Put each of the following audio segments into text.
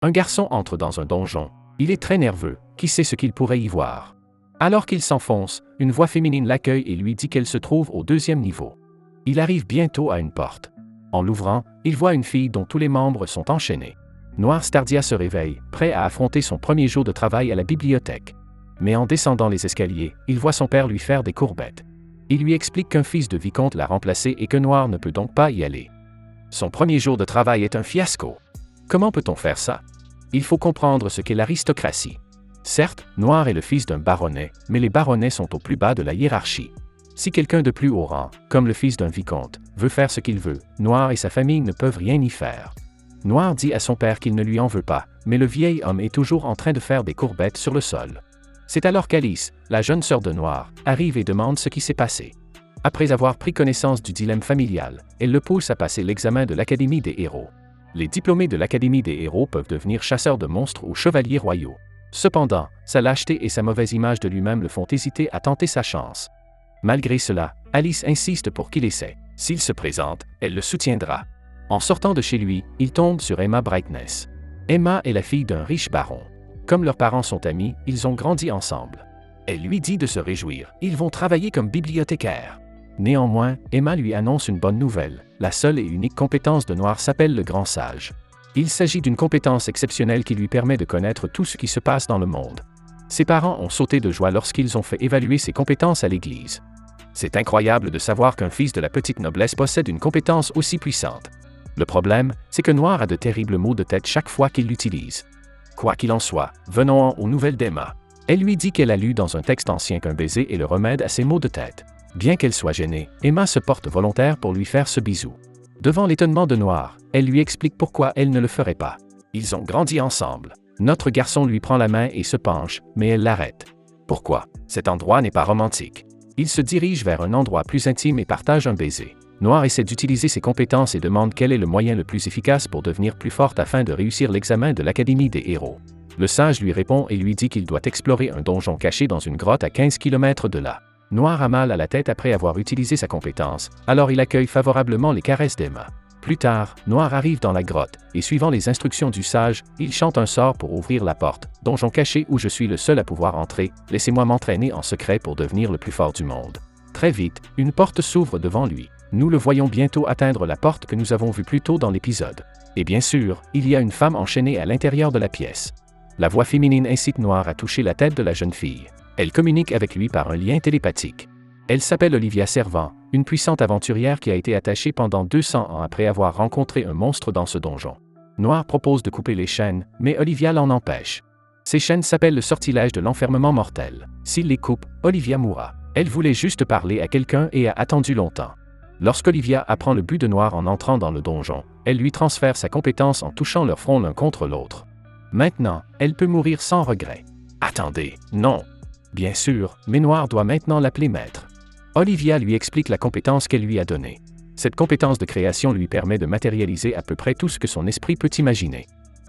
Un garçon entre dans un donjon. Il est très nerveux, qui sait ce qu'il pourrait y voir. Alors qu'il s'enfonce, une voix féminine l'accueille et lui dit qu'elle se trouve au 2e niveau. Il arrive bientôt à une porte. En l'ouvrant, il voit une fille dont tous les membres sont enchaînés. Noir Stardia se réveille, prêt à affronter son premier jour de travail à la bibliothèque. Mais en descendant les escaliers, il voit son père lui faire des courbettes. Il lui explique qu'un fils de vicomte l'a remplacé et que Noir ne peut donc pas y aller. Son premier jour de travail est un fiasco. Comment peut-on faire ça? Il faut comprendre ce qu'est l'aristocratie. Certes, Noir est le fils d'un baronnet, mais les baronnets sont au plus bas de la hiérarchie. Si quelqu'un de plus haut rang, comme le fils d'un vicomte, veut faire ce qu'il veut, Noir et sa famille ne peuvent rien y faire. Noir dit à son père qu'il ne lui en veut pas, mais le vieil homme est toujours en train de faire des courbettes sur le sol. C'est alors qu'Alice, la jeune sœur de Noir, arrive et demande ce qui s'est passé. Après avoir pris connaissance du dilemme familial, elle le pousse à passer l'examen de l'Académie des héros. Les diplômés de l'Académie des héros peuvent devenir chasseurs de monstres ou chevaliers royaux. Cependant, sa lâcheté et sa mauvaise image de lui-même le font hésiter à tenter sa chance. Malgré cela, Alice insiste pour qu'il essaie. S'il se présente, elle le soutiendra. En sortant de chez lui, il tombe sur Emma Brightness. Emma est la fille d'un riche baron. Comme leurs parents sont amis, ils ont grandi ensemble. Elle lui dit de se réjouir, ils vont travailler comme bibliothécaires. Néanmoins, Emma lui annonce une bonne nouvelle. La seule et unique compétence de Noir s'appelle le Grand Sage. Il s'agit d'une compétence exceptionnelle qui lui permet de connaître tout ce qui se passe dans le monde. Ses parents ont sauté de joie lorsqu'ils ont fait évaluer ses compétences à l'église. C'est incroyable de savoir qu'un fils de la petite noblesse possède une compétence aussi puissante. Le problème, c'est que Noir a de terribles maux de tête chaque fois qu'il l'utilise. Quoi qu'il en soit, venons aux nouvelles d'Emma. Elle lui dit qu'elle a lu dans un texte ancien qu'un baiser est le remède à ses maux de tête. Bien qu'elle soit gênée, Emma se porte volontaire pour lui faire ce bisou. Devant l'étonnement de Noir, elle lui explique pourquoi elle ne le ferait pas. Ils ont grandi ensemble. Notre garçon lui prend la main et se penche, mais elle l'arrête. Pourquoi? Cet endroit n'est pas romantique. Il se dirige vers un endroit plus intime et partage un baiser. Noir essaie d'utiliser ses compétences et demande quel est le moyen le plus efficace pour devenir plus forte afin de réussir l'examen de l'Académie des héros. Le sage lui répond et lui dit qu'il doit explorer un donjon caché dans une grotte à 15 km de là. Noir a mal à la tête après avoir utilisé sa compétence, alors il accueille favorablement les caresses d'Emma. Plus tard, Noir arrive dans la grotte, et suivant les instructions du sage, il chante un sort pour ouvrir la porte. Donjon caché où je suis le seul à pouvoir entrer, laissez-moi m'entraîner en secret pour devenir le plus fort du monde. Très vite, une porte s'ouvre devant lui. Nous le voyons bientôt atteindre la porte que nous avons vue plus tôt dans l'épisode. Et bien sûr, il y a une femme enchaînée à l'intérieur de la pièce. La voix féminine incite Noir à toucher la tête de la jeune fille. Elle communique avec lui par un lien télépathique. Elle s'appelle Olivia Servant, une puissante aventurière qui a été attachée pendant 200 ans après avoir rencontré un monstre dans ce donjon. Noir propose de couper les chaînes, mais Olivia l'en empêche. Ces chaînes s'appellent le sortilège de l'enfermement mortel. S'il les coupe, Olivia mourra. Elle voulait juste parler à quelqu'un et a attendu longtemps. Lorsqu'Olivia apprend le but de Noir en entrant dans le donjon, elle lui transfère sa compétence en touchant leur front l'un contre l'autre. Maintenant, elle peut mourir sans regret. Attendez, non. Bien sûr, mais Noir doit maintenant l'appeler maître. Olivia lui explique la compétence qu'elle lui a donnée. Cette compétence de création lui permet de matérialiser à peu près tout ce que son esprit peut imaginer.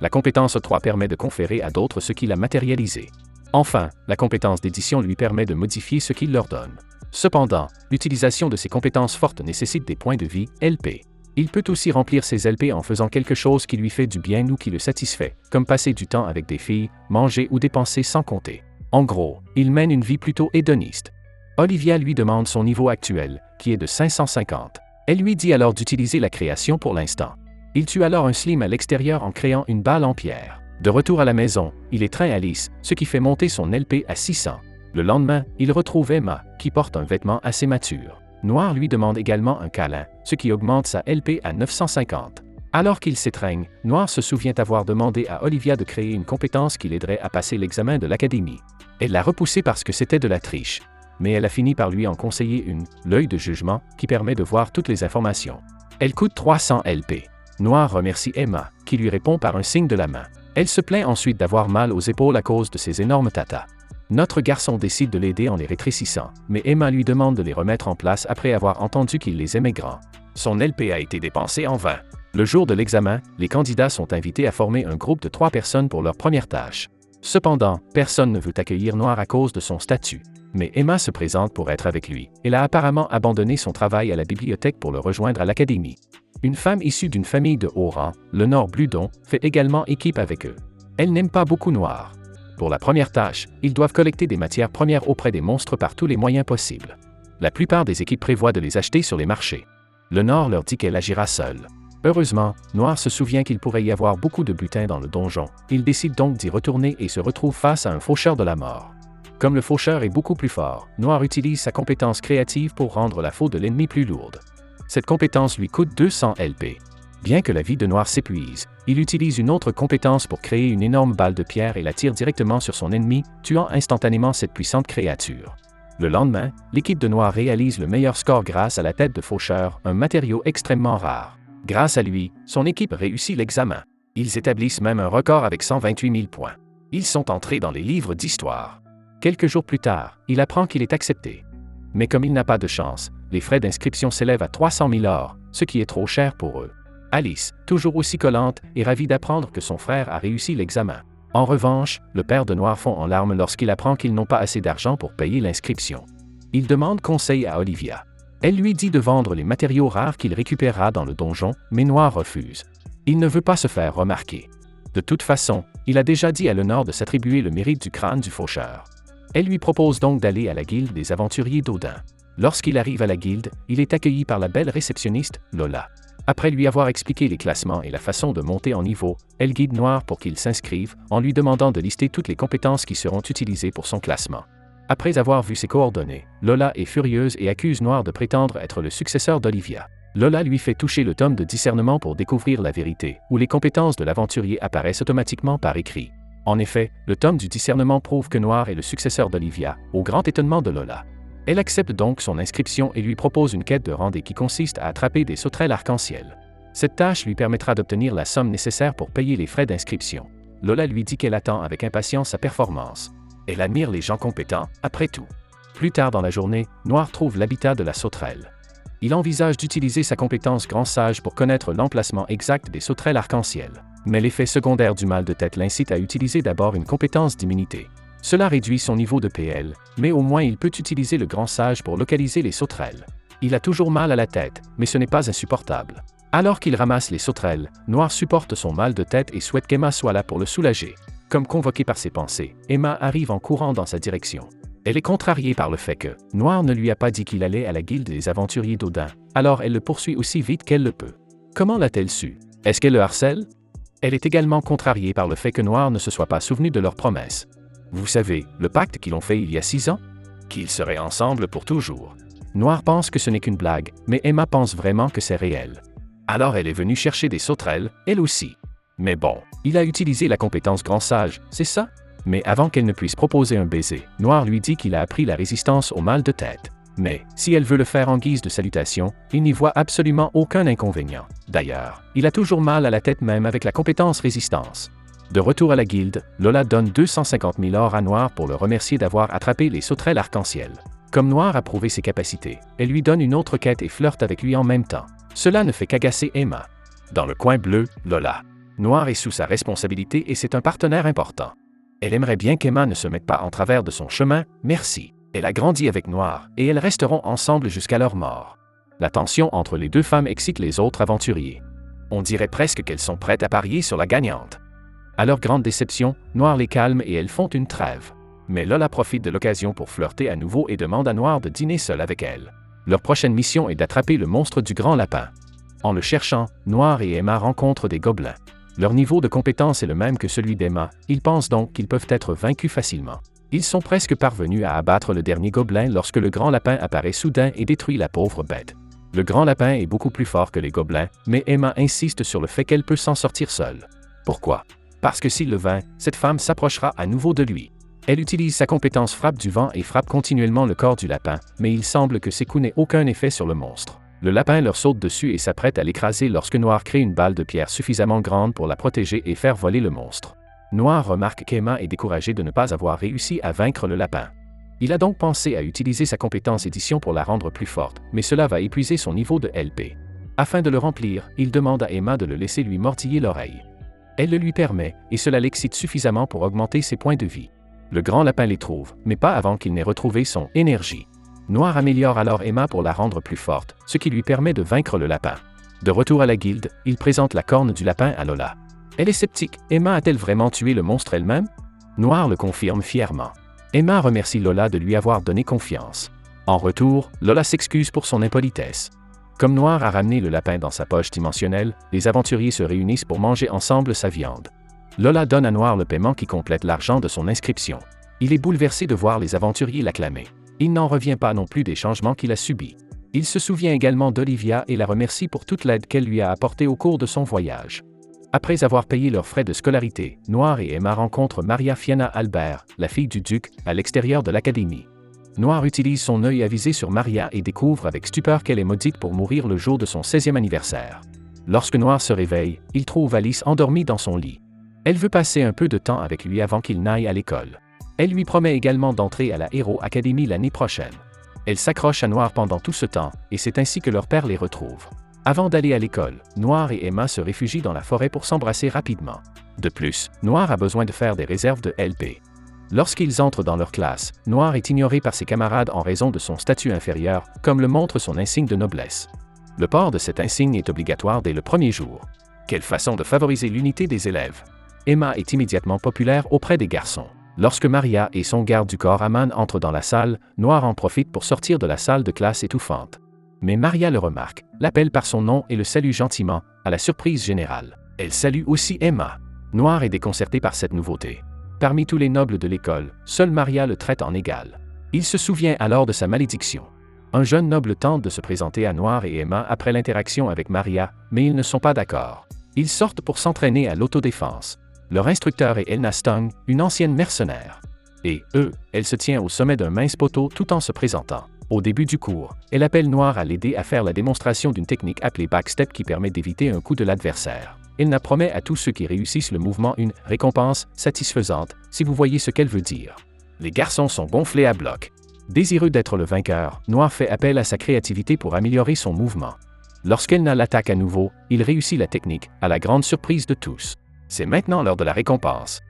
La compétence 3 permet de conférer à d'autres ce qu'il a matérialisé. Enfin, la compétence d'édition lui permet de modifier ce qu'il leur donne. Cependant, l'utilisation de ces compétences fortes nécessite des points de vie, LP. Il peut aussi remplir ses LP en faisant quelque chose qui lui fait du bien ou qui le satisfait, comme passer du temps avec des filles, manger ou dépenser sans compter. En gros, il mène une vie plutôt hédoniste. Olivia lui demande son niveau actuel, qui est de 550. Elle lui dit alors d'utiliser la création pour l'instant. Il tue alors un Slim à l'extérieur en créant une balle en pierre. De retour à la maison, il étreint Alice, ce qui fait monter son LP à 600. Le lendemain, il retrouve Emma, qui porte un vêtement assez mature. Noir lui demande également un câlin, ce qui augmente sa LP à 950. Alors qu'ils s'étreignent, Noir se souvient avoir demandé à Olivia de créer une compétence qui l'aiderait à passer l'examen de l'Académie. Elle l'a repoussé parce que c'était de la triche. Mais elle a fini par lui en conseiller l'œil de jugement, qui permet de voir toutes les informations. Elle coûte 300 LP. Noir remercie Emma, qui lui répond par un signe de la main. Elle se plaint ensuite d'avoir mal aux épaules à cause de ses énormes tatas. Notre garçon décide de l'aider en les rétrécissant, mais Emma lui demande de les remettre en place après avoir entendu qu'il les aimait grands. Son LP a été dépensé en vain. Le jour de l'examen, les candidats sont invités à former un groupe de 3 personnes pour leur première tâche. Cependant, personne ne veut accueillir Noir à cause de son statut. Mais Emma se présente pour être avec lui. Elle a apparemment abandonné son travail à la bibliothèque pour le rejoindre à l'académie. Une femme issue d'une famille de haut rang, Lenore Bludon, fait également équipe avec eux. Elle n'aime pas beaucoup Noir. Pour la première tâche, ils doivent collecter des matières premières auprès des monstres par tous les moyens possibles. La plupart des équipes prévoient de les acheter sur les marchés. Lenore leur dit qu'elle agira seule. Heureusement, Noir se souvient qu'il pourrait y avoir beaucoup de butin dans le donjon. Il décide donc d'y retourner et se retrouve face à un faucheur de la mort. Comme le faucheur est beaucoup plus fort, Noir utilise sa compétence créative pour rendre la faute de l'ennemi plus lourde. Cette compétence lui coûte 200 LP. Bien que la vie de Noir s'épuise, il utilise une autre compétence pour créer une énorme balle de pierre et la tire directement sur son ennemi, tuant instantanément cette puissante créature. Le lendemain, l'équipe de Noir réalise le meilleur score grâce à la tête de faucheur, un matériau extrêmement rare. Grâce à lui, son équipe réussit l'examen. Ils établissent même un record avec 128 000 points. Ils sont entrés dans les livres d'histoire. Quelques jours plus tard, il apprend qu'il est accepté. Mais comme il n'a pas de chance, les frais d'inscription s'élèvent à 300 000 or, ce qui est trop cher pour eux. Alice, toujours aussi collante, est ravie d'apprendre que son frère a réussi l'examen. En revanche, le père de Noir fond en larmes lorsqu'il apprend qu'ils n'ont pas assez d'argent pour payer l'inscription. Il demande conseil à Olivia. Elle lui dit de vendre les matériaux rares qu'il récupérera dans le donjon, mais Noir refuse. Il ne veut pas se faire remarquer. De toute façon, il a déjà dit à Lenore de s'attribuer le mérite du crâne du faucheur. Elle lui propose donc d'aller à la guilde des aventuriers d'Odin. Lorsqu'il arrive à la guilde, il est accueilli par la belle réceptionniste, Lola. Après lui avoir expliqué les classements et la façon de monter en niveau, elle guide Noir pour qu'il s'inscrive, en lui demandant de lister toutes les compétences qui seront utilisées pour son classement. Après avoir vu ses coordonnées, Lola est furieuse et accuse Noir de prétendre être le successeur d'Olivia. Lola lui fait toucher le tome de discernement pour découvrir la vérité, où les compétences de l'aventurier apparaissent automatiquement par écrit. En effet, le tome du discernement prouve que Noir est le successeur d'Olivia, au grand étonnement de Lola. Elle accepte donc son inscription et lui propose une quête de rendez qui consiste à attraper des sauterelles arc-en-ciel. Cette tâche lui permettra d'obtenir la somme nécessaire pour payer les frais d'inscription. Lola lui dit qu'elle attend avec impatience sa performance. Elle admire les gens compétents, après tout. Plus tard dans la journée, Noir trouve l'habitat de la sauterelle. Il envisage d'utiliser sa compétence grand sage pour connaître l'emplacement exact des sauterelles arc-en-ciel. Mais l'effet secondaire du mal de tête l'incite à utiliser d'abord une compétence d'immunité. Cela réduit son niveau de PL, mais au moins il peut utiliser le grand sage pour localiser les sauterelles. Il a toujours mal à la tête, mais ce n'est pas insupportable. Alors qu'il ramasse les sauterelles, Noir supporte son mal de tête et souhaite qu'Emma soit là pour le soulager. Comme convoquée par ses pensées, Emma arrive en courant dans sa direction. Elle est contrariée par le fait que Noir ne lui a pas dit qu'il allait à la guilde des aventuriers d'Odin, alors elle le poursuit aussi vite qu'elle le peut. Comment l'a-t-elle su? Est-ce qu'elle le harcèle? Elle est également contrariée par le fait que Noir ne se soit pas souvenu de leur promesse. Vous savez, le pacte qu'ils ont fait il y a 6 ans? Qu'ils seraient ensemble pour toujours. Noir pense que ce n'est qu'une blague, mais Emma pense vraiment que c'est réel. Alors elle est venue chercher des sauterelles, elle aussi. Mais bon, il a utilisé la compétence grand sage, c'est ça? Mais avant qu'elle ne puisse proposer un baiser, Noir lui dit qu'il a appris la résistance au mal de tête. Mais, si elle veut le faire en guise de salutation, il n'y voit absolument aucun inconvénient. D'ailleurs, il a toujours mal à la tête même avec la compétence résistance. De retour à la guilde, Lola donne 250 000 or à Noir pour le remercier d'avoir attrapé les sauterelles arc-en-ciel. Comme Noir a prouvé ses capacités, elle lui donne une autre quête et flirte avec lui en même temps. Cela ne fait qu'agacer Emma. Dans le coin bleu, Lola. Noir est sous sa responsabilité et c'est un partenaire important. Elle aimerait bien qu'Emma ne se mette pas en travers de son chemin, merci. Elle a grandi avec Noir, et elles resteront ensemble jusqu'à leur mort. La tension entre les deux femmes excite les autres aventuriers. On dirait presque qu'elles sont prêtes à parier sur la gagnante. À leur grande déception, Noir les calme et elles font une trêve. Mais Lola profite de l'occasion pour flirter à nouveau et demande à Noir de dîner seul avec elle. Leur prochaine mission est d'attraper le monstre du grand lapin. En le cherchant, Noir et Emma rencontrent des gobelins. Leur niveau de compétence est le même que celui d'Emma, ils pensent donc qu'ils peuvent être vaincus facilement. Ils sont presque parvenus à abattre le dernier gobelin lorsque le grand lapin apparaît soudain et détruit la pauvre bête. Le grand lapin est beaucoup plus fort que les gobelins, mais Emma insiste sur le fait qu'elle peut s'en sortir seule. Pourquoi? Parce que s'il le vainc, cette femme s'approchera à nouveau de lui. Elle utilise sa compétence frappe du vent et frappe continuellement le corps du lapin, mais il semble que ces coups n'aient aucun effet sur le monstre. Le lapin leur saute dessus et s'apprête à l'écraser lorsque Noir crée une balle de pierre suffisamment grande pour la protéger et faire voler le monstre. Noir remarque qu'Emma est découragée de ne pas avoir réussi à vaincre le lapin. Il a donc pensé à utiliser sa compétence édition pour la rendre plus forte, mais cela va épuiser son niveau de LP. Afin de le remplir, il demande à Emma de le laisser lui mordiller l'oreille. Elle le lui permet, et cela l'excite suffisamment pour augmenter ses points de vie. Le grand lapin les trouve, mais pas avant qu'il n'ait retrouvé son énergie. Noir améliore alors Emma pour la rendre plus forte, ce qui lui permet de vaincre le lapin. De retour à la guilde, il présente la corne du lapin à Lola. Elle est sceptique, Emma a-t-elle vraiment tué le monstre elle-même? Noir le confirme fièrement. Emma remercie Lola de lui avoir donné confiance. En retour, Lola s'excuse pour son impolitesse. Comme Noir a ramené le lapin dans sa poche dimensionnelle, les aventuriers se réunissent pour manger ensemble sa viande. Lola donne à Noir le paiement qui complète l'argent de son inscription. Il est bouleversé de voir les aventuriers l'acclamer. Il n'en revient pas non plus des changements qu'il a subis. Il se souvient également d'Olivia et la remercie pour toute l'aide qu'elle lui a apportée au cours de son voyage. Après avoir payé leurs frais de scolarité, Noir et Emma rencontrent Maria Fianna Albert, la fille du duc, à l'extérieur de l'académie. Noir utilise son œil avisé sur Maria et découvre avec stupeur qu'elle est maudite pour mourir le jour de son 16e anniversaire. Lorsque Noir se réveille, il trouve Alice endormie dans son lit. Elle veut passer un peu de temps avec lui avant qu'il n'aille à l'école. Elle lui promet également d'entrer à la Hero Academy l'année prochaine. Elle s'accroche à Noir pendant tout ce temps, et c'est ainsi que leur père les retrouve. Avant d'aller à l'école, Noir et Emma se réfugient dans la forêt pour s'embrasser rapidement. De plus, Noir a besoin de faire des réserves de LP. Lorsqu'ils entrent dans leur classe, Noir est ignoré par ses camarades en raison de son statut inférieur, comme le montre son insigne de noblesse. Le port de cet insigne est obligatoire dès le premier jour. Quelle façon de favoriser l'unité des élèves! Emma est immédiatement populaire auprès des garçons. Lorsque Maria et son garde du corps Aman entrent dans la salle, Noir en profite pour sortir de la salle de classe étouffante. Mais Maria le remarque, l'appelle par son nom et le salue gentiment, à la surprise générale. Elle salue aussi Emma. Noir est déconcerté par cette nouveauté. Parmi tous les nobles de l'école, seule Maria le traite en égal. Il se souvient alors de sa malédiction. Un jeune noble tente de se présenter à Noir et Emma après l'interaction avec Maria, mais ils ne sont pas d'accord. Ils sortent pour s'entraîner à l'autodéfense. Leur instructeur est Elna Stong, une ancienne mercenaire. Et, elle se tient au sommet d'un mince poteau tout en se présentant. Au début du cours, elle appelle Noir à l'aider à faire la démonstration d'une technique appelée backstep qui permet d'éviter un coup de l'adversaire. Elna promet à tous ceux qui réussissent le mouvement une récompense satisfaisante, si vous voyez ce qu'elle veut dire. Les garçons sont gonflés à bloc. Désireux d'être le vainqueur, Noir fait appel à sa créativité pour améliorer son mouvement. Lorsqu'Elna l'attaque à nouveau, il réussit la technique, à la grande surprise de tous. C'est maintenant l'heure de la récompense.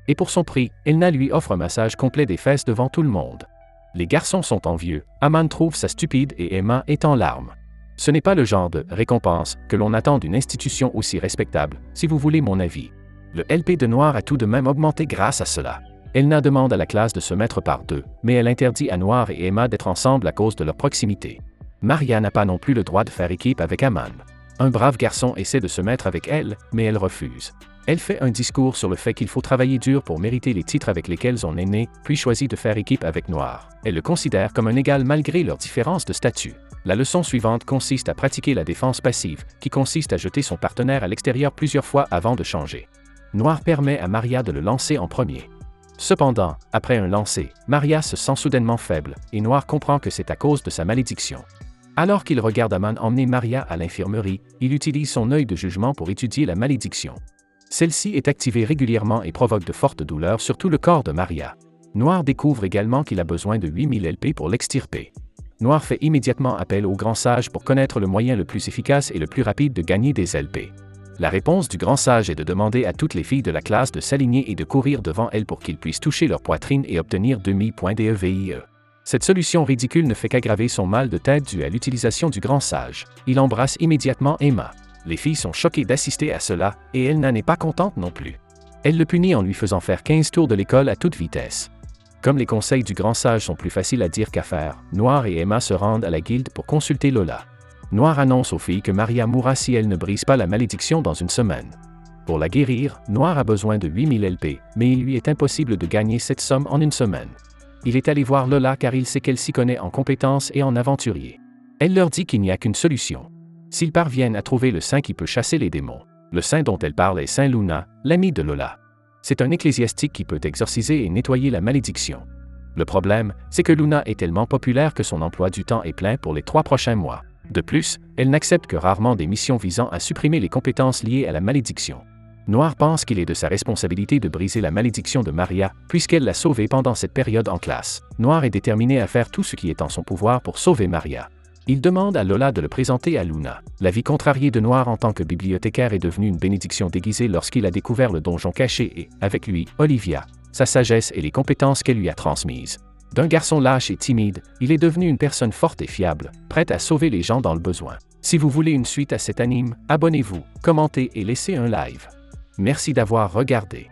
Et pour son prix, Elna lui offre un massage complet des fesses devant tout le monde. Les garçons sont envieux, Aman trouve ça stupide et Emma est en larmes. Ce n'est pas le genre de récompense que l'on attend d'une institution aussi respectable, si vous voulez mon avis. Le LP de Noir a tout de même augmenté grâce à cela. Elna demande à la classe de se mettre par deux, mais elle interdit à Noir et Emma d'être ensemble à cause de leur proximité. Maria n'a pas non plus le droit de faire équipe avec Aman. Un brave garçon essaie de se mettre avec elle, mais elle refuse. Elle fait un discours sur le fait qu'il faut travailler dur pour mériter les titres avec lesquels on est né, puis choisit de faire équipe avec Noir. Elle le considère comme un égal malgré leurs différences de statut. La leçon suivante consiste à pratiquer la défense passive, qui consiste à jeter son partenaire à l'extérieur plusieurs fois avant de changer. Noir permet à Maria de le lancer en premier. Cependant, après un lancer, Maria se sent soudainement faible, et Noir comprend que c'est à cause de sa malédiction. Alors qu'il regarde Aman emmener Maria à l'infirmerie, il utilise son œil de jugement pour étudier la malédiction. Celle-ci est activée régulièrement et provoque de fortes douleurs sur tout le corps de Maria. Noir découvre également qu'il a besoin de 8000 LP pour l'extirper. Noir fait immédiatement appel au grand sage pour connaître le moyen le plus efficace et le plus rapide de gagner des LP. La réponse du grand sage est de demander à toutes les filles de la classe de s'aligner et de courir devant elle pour qu'ils puissent toucher leur poitrine et obtenir 2000 points d'EVIE. Cette solution ridicule ne fait qu'aggraver son mal de tête dû à l'utilisation du grand sage. Il embrasse immédiatement Emma. Les filles sont choquées d'assister à cela, et Elna n'est pas contente non plus. Elle le punit en lui faisant faire 15 tours de l'école à toute vitesse. Comme les conseils du grand sage sont plus faciles à dire qu'à faire, Noir et Emma se rendent à la guilde pour consulter Lola. Noir annonce aux filles que Maria mourra si elle ne brise pas la malédiction dans une semaine. Pour la guérir, Noir a besoin de 8000 LP, mais il lui est impossible de gagner cette somme en une semaine. Il est allé voir Lola car il sait qu'elle s'y connaît en compétences et en aventurier. Elle leur dit qu'il n'y a qu'une solution. S'ils parviennent à trouver le saint qui peut chasser les démons. Le saint dont elle parle est Saint Luna, l'ami de Lola. C'est un ecclésiastique qui peut exorciser et nettoyer la malédiction. Le problème, c'est que Luna est tellement populaire que son emploi du temps est plein pour les 3 prochains mois. De plus, elle n'accepte que rarement des missions visant à supprimer les compétences liées à la malédiction. Noir pense qu'il est de sa responsabilité de briser la malédiction de Maria, puisqu'elle l'a sauvée pendant cette période en classe. Noir est déterminé à faire tout ce qui est en son pouvoir pour sauver Maria. Il demande à Lola de le présenter à Luna. La vie contrariée de Noir en tant que bibliothécaire est devenue une bénédiction déguisée lorsqu'il a découvert le donjon caché et, avec lui, Olivia, sa sagesse et les compétences qu'elle lui a transmises. D'un garçon lâche et timide, il est devenu une personne forte et fiable, prête à sauver les gens dans le besoin. Si vous voulez une suite à cet anime, abonnez-vous, commentez et laissez un live. Merci d'avoir regardé.